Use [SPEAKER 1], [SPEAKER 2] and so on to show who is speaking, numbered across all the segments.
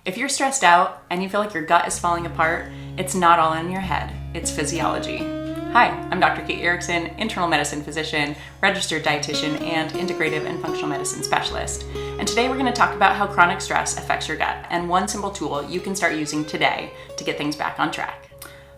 [SPEAKER 1] If you're stressed out and you feel like your gut is falling apart, it's not all in your head, it's physiology. Hi, I'm Dr. Kate Erickson, internal medicine physician, registered dietitian, and integrative and functional medicine specialist. And today we're going to talk about how chronic stress affects your gut and one simple tool you can start using today to get things back on track.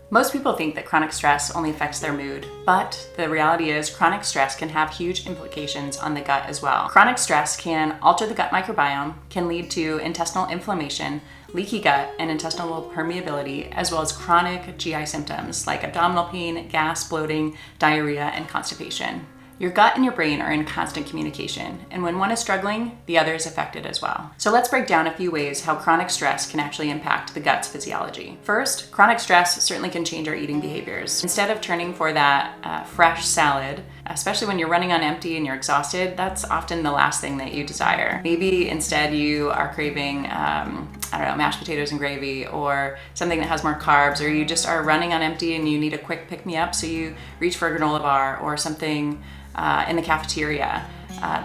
[SPEAKER 1] Most people think that chronic stress only affects their mood, but the reality is chronic stress can have huge implications on the gut as well. Chronic stress can alter the gut microbiome, can lead to intestinal inflammation, leaky gut, and intestinal permeability, as well as chronic GI symptoms like abdominal pain, gas, bloating, diarrhea, and constipation. Your gut and your brain are in constant communication, and when one is struggling, the other is affected as well. So let's break down a few ways how chronic stress can actually impact the gut's physiology. First, chronic stress certainly can change our eating behaviors. Instead of turning for that fresh salad, especially when you're running on empty and you're exhausted, that's often the last thing that you desire. Maybe instead you are craving, mashed potatoes and gravy, or something that has more carbs, or you just are running on empty and you need a quick pick-me-up, so you reach for a granola bar or something in the cafeteria.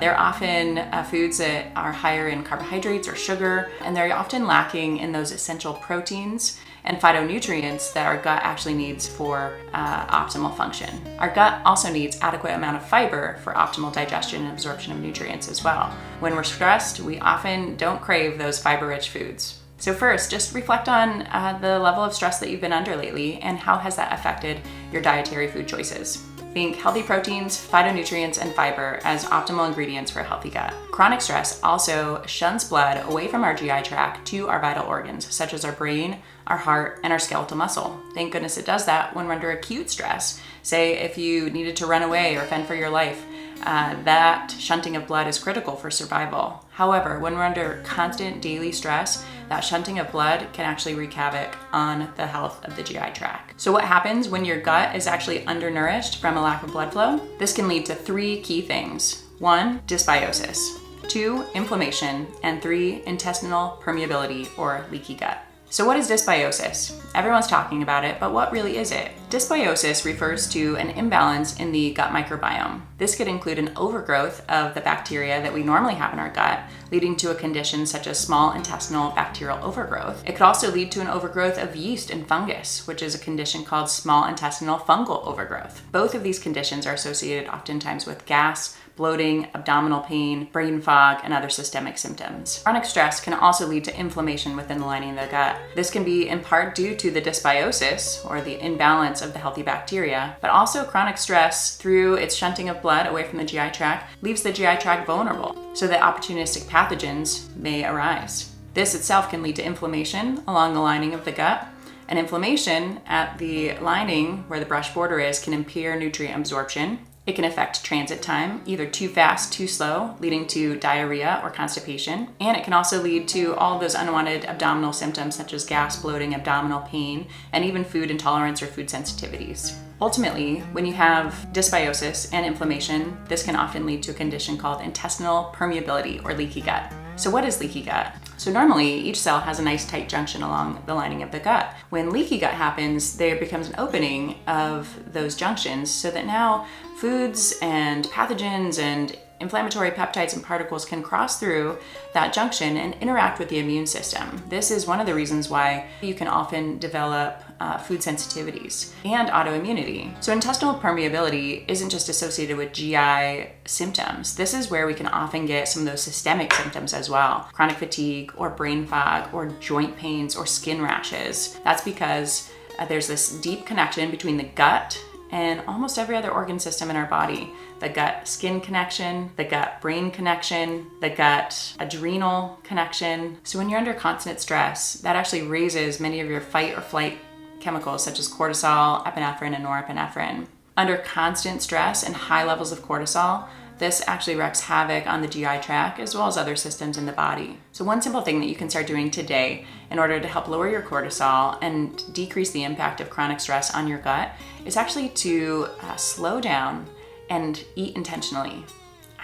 [SPEAKER 1] They're often foods that are higher in carbohydrates or sugar, and they're often lacking in those essential proteins and phytonutrients that our gut actually needs for optimal function. Our gut also needs adequate amount of fiber for optimal digestion and absorption of nutrients as well. When we're stressed, we often don't crave those fiber-rich foods. So first, just reflect on the level of stress that you've been under lately and how has that affected your dietary food choices. Think healthy proteins, phytonutrients, and fiber as optimal ingredients for a healthy gut. Chronic stress also shuns blood away from our GI tract to our vital organs, such as our brain, our heart, and our skeletal muscle. Thank goodness it does that when we're under acute stress. Say if you needed to run away or fend for your life, that shunting of blood is critical for survival. However, when we're under constant daily stress, that shunting of blood can actually wreak havoc on the health of the GI tract. So what happens when your gut is actually undernourished from a lack of blood flow? This can lead to three key things. 1, dysbiosis. 2, inflammation. And 3, intestinal permeability or leaky gut. So what is dysbiosis? Everyone's talking about it, but what really is it? Dysbiosis refers to an imbalance in the gut microbiome. This could include an overgrowth of the bacteria that we normally have in our gut, leading to a condition such as small intestinal bacterial overgrowth. It could also lead to an overgrowth of yeast and fungus, which is a condition called small intestinal fungal overgrowth. Both of these conditions are associated oftentimes with gas, bloating, abdominal pain, brain fog, and other systemic symptoms. Chronic stress can also lead to inflammation within the lining of the gut. This can be in part due to the dysbiosis, or the imbalance of the healthy bacteria, but also chronic stress, through its shunting of blood away from the GI tract, leaves the GI tract vulnerable, so that opportunistic pathogens may arise. This itself can lead to inflammation along the lining of the gut, and inflammation at the lining where the brush border is can impair nutrient absorption. It can affect transit time, either too fast, too slow, leading to diarrhea or constipation. And it can also lead to all those unwanted abdominal symptoms such as gas, bloating, abdominal pain, and even food intolerance or food sensitivities. Ultimately, when you have dysbiosis and inflammation, this can often lead to a condition called intestinal permeability or leaky gut. So what is leaky gut? So normally each cell has a nice tight junction along the lining of the gut. When leaky gut happens, there becomes an opening of those junctions so that now foods and pathogens and inflammatory peptides and particles can cross through that junction and interact with the immune system. This is one of the reasons why you can often develop food sensitivities and autoimmunity. So intestinal permeability isn't just associated with GI symptoms. This is where we can often get some of those systemic symptoms as well. Chronic fatigue or brain fog or joint pains or skin rashes. That's because there's this deep connection between the gut and almost every other organ system in our body. The gut-skin connection, the gut-brain connection, the gut-adrenal connection. So when you're under constant stress, that actually raises many of your fight or flight chemicals such as cortisol, epinephrine, and norepinephrine. Under constant stress and high levels of cortisol, this actually wreaks havoc on the GI tract as well as other systems in the body. So one simple thing that you can start doing today in order to help lower your cortisol and decrease the impact of chronic stress on your gut is actually to slow down and eat intentionally.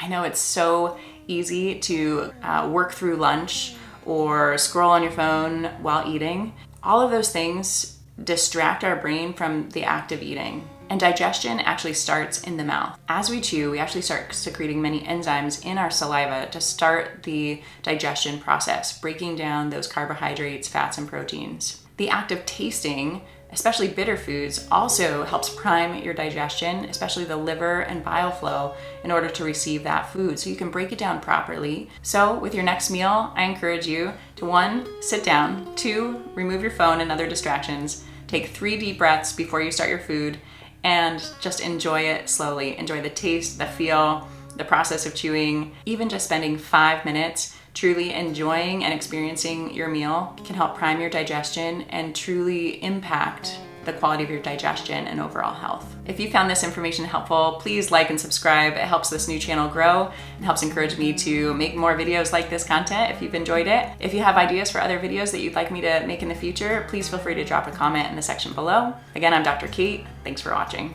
[SPEAKER 1] I know it's so easy to work through lunch or scroll on your phone while eating. All of those things distract our brain from the act of eating. And digestion actually starts in the mouth. As we chew, we actually start secreting many enzymes in our saliva to start the digestion process, breaking down those carbohydrates, fats, and proteins. The act of tasting, especially bitter foods, also helps prime your digestion, especially the liver and bile flow, in order to receive that food so you can break it down properly. So with your next meal, I encourage you to 1, sit down, 2, remove your phone and other distractions, take 3 deep breaths before you start your food, and just enjoy it slowly. Enjoy the taste, the feel, the process of chewing. Even just spending 5 minutes truly enjoying and experiencing your meal can help prime your digestion and truly impact the quality of your digestion and overall health. If you found this information helpful, please like and subscribe. It helps this new channel grow and helps encourage me to make more videos like this content if you've enjoyed it. If you have ideas for other videos that you'd like me to make in the future, please feel free to drop a comment in the section below. Again, I'm Dr. Kate. Thanks for watching.